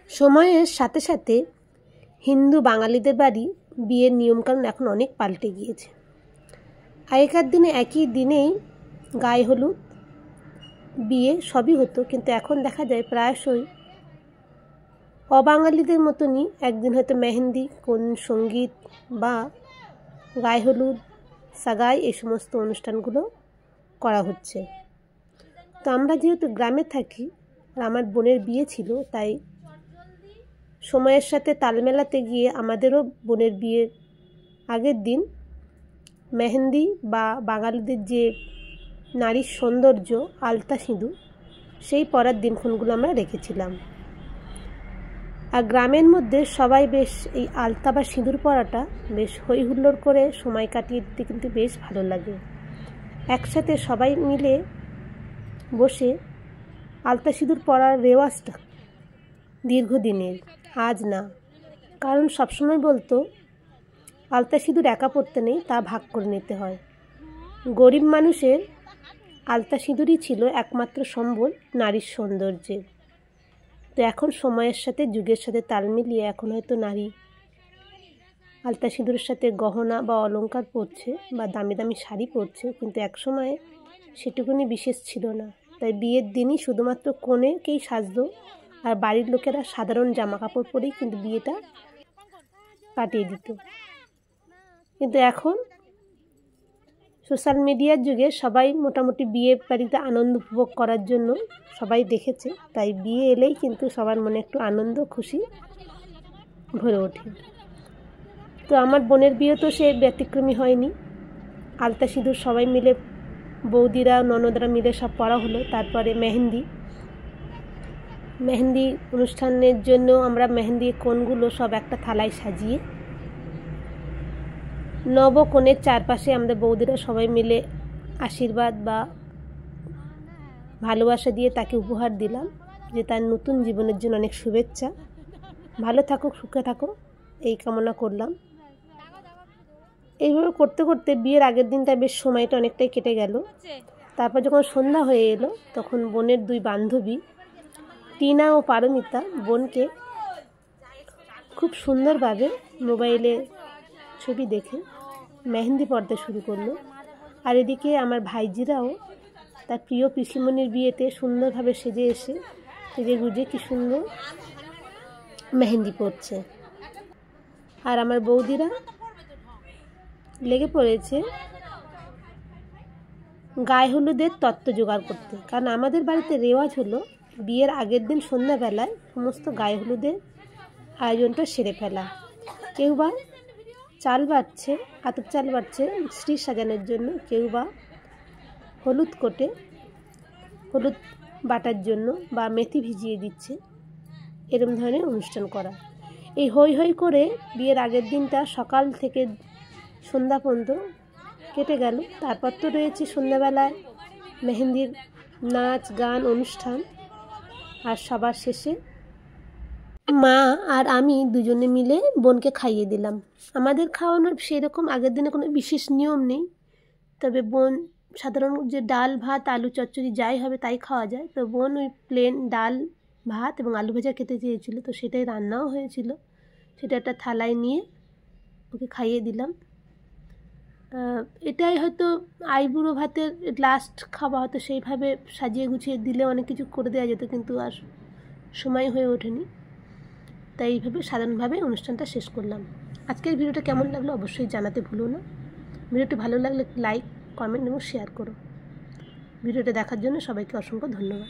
সময়ের সাথে সাথে হিন্দু বাঙালিদের বাড়ি বিয়ের নিয়মকানুন এখন অনেক পাল্টে গিয়েছে। আগেকার দিনে একই দিনেই গায়ে হলুদ, বিয়ে সবই হতো, কিন্তু এখন দেখা যায় প্রায়শই অবাঙালিদের মতনই একদিন হয়তো মেহেন্দি, কোন সঙ্গীত বা গায়ে হলুদ, সাগাই এই সমস্ত অনুষ্ঠানগুলো করা হচ্ছে। তো আমরা যেহেতু গ্রামে থাকি আর আমার বোনের বিয়ে ছিল, তাই সময়ের সাথে তাল মেলাতে গিয়ে আমাদেরও বোনের বিয়ের আগের দিন মেহেন্দি বা বাঙালিদের যে নারীর সৌন্দর্য আলতা সিঁদুর সেই পরার দিনক্ষণগুলো আমরা রেখেছিলাম। আর গ্রামের মধ্যে সবাই বেশ এই আলতা বা সিঁদুর পরাটা বেশ হই হুল্লোড় করে সময় কাটিয়ে দিতে কিন্তু বেশ ভালো লাগে। একসাথে সবাই মিলে বসে আলতা সিঁদুর পরার রেওয়াজটা দীর্ঘদিনের, আজ না। কারণ সবসময় বলতো আলতা সিঁদুর একা পরতে নেই, তা ভাগ করে নিতে হয়। গরিব মানুষের আলতা সিঁদুরই ছিল একমাত্র সম্বল নারীর সৌন্দর্যের। তো এখন সময়ের সাথে যুগের সাথে তাল মিলিয়ে এখন হয়তো নারী আলতা সিঁদুরের সাথে গহনা বা অলংকার পরছে বা দামি দামি শাড়ি পরছে, কিন্তু একসময় সেটুকুনি বিশেষ ছিল না। তাই বিয়ের দিনই শুধুমাত্র কনেকেই সাজতো আর বাড়ির লোকেরা সাধারণ জামা কাপড় পরেই কিন্তু বিয়েটা কাটিয়ে দিত। কিন্তু এখন সোশ্যাল মিডিয়ার যুগে সবাই মোটামুটি বিয়ে বাড়িতে আনন্দ উপভোগ করার জন্য সবাই দেখেছে, তাই বিয়ে এলেই কিন্তু সবার মনে একটু আনন্দ খুশি ভরে ওঠে। তো আমার বোনের বিয়ে তো সে ব্যতিক্রমী হয়নি। আলতা সিঁদুর সবাই মিলে বৌদিরা ননদরা মিলে সব পরা হলো। তারপরে মেহেন্দি অনুষ্ঠানের জন্য আমরা মেহেন্দির কোণগুলো সব একটা থালায় সাজিয়ে নবকনের চারপাশে আমাদের বৌদিরা সবাই মিলে আশীর্বাদ বা ভালোবাসা দিয়ে তাকে উপহার দিলাম, যে তার নতুন জীবনের জন্য অনেক শুভেচ্ছা, ভালো থাকুক, সুখে থাকুক, এই কামনা করলাম। এইভাবে করতে করতে বিয়ের আগের দিনটা বেশ সময়টা অনেকটাই কেটে গেল। তারপর যখন সন্ধ্যা হয়ে এলো তখন বোনের দুই বান্ধবী টিনা ও পারমিতা বোনকে খুব সুন্দরভাবে মোবাইলে ছবি দেখে মেহেন্দি পড়তে শুরু করলো। আর এদিকে আমার ভাইজিরাও তার প্রিয় পিসিমণির বিয়েতে সুন্দরভাবে সেজে গুজে কি সুন্দর মেহেন্দি পড়ছে। আর আমার বৌদিরা লেগে পড়েছে গায়ে হলুদের তত্ত্ব জোগাড় করতে। কারণ আমাদের বাড়িতে রেওয়াজ হলো বিয়ের আগের দিন সন্ধ্যাবেলায় সমস্ত গায়ে হলুদের আয়োজনটা সেরে ফেলা। কেউ বা চাল বাটছে, আতপ চাল বাটছে স্ত্রী সাজানোর জন্য, কেউ বা হলুদ কোটে হলুদ বাটার জন্য বা মেথি ভিজিয়ে দিচ্ছে, এরম ধরনের অনুষ্ঠান করা। এই হই হই করে বিয়ের আগের দিনটা সকাল থেকে সন্ধ্যা পর্যন্ত কেটে গেল। তারপর তো রয়েছে সন্ধ্যাবেলায় মেহেন্দির নাচ গান অনুষ্ঠান। আর সবার শেষে মা আর আমি দুজনে মিলে বোনকে খাইয়ে দিলাম। আমাদের খাওয়ানোর সেরকম আগের দিনে কোনো বিশেষ নিয়ম নেই, তবে বোন সাধারণ যে ডাল ভাত আলু চচ্চড়ি যাই হবে তাই খাওয়া যায়। তো বোন ওই প্লেন ডাল ভাত এবং আলু ভাজা খেতে চেয়েছিল, তো সেটাই রান্নাও হয়েছিল। সেটা একটা থালায় নিয়ে ওকে খাইয়ে দিলাম। এটাই হয়তো আইবুড়ো ভাতের লাস্ট খাওয়া, হয়তো সেইভাবে সাজিয়ে গুছিয়ে দিলে অনেক কিছু করে দেওয়া যেত, কিন্তু আর সময় হয়ে ওঠেনি। তাই এইভাবে সাধারণভাবে অনুষ্ঠানটা শেষ করলাম। আজকের ভিডিওটা কেমন লাগলো অবশ্যই জানাতে ভুলো না। ভিডিওটি ভালো লাগলে লাইক, কমেন্ট এবং শেয়ার করো। ভিডিওটা দেখার জন্য সবাইকে অসংখ্য ধন্যবাদ।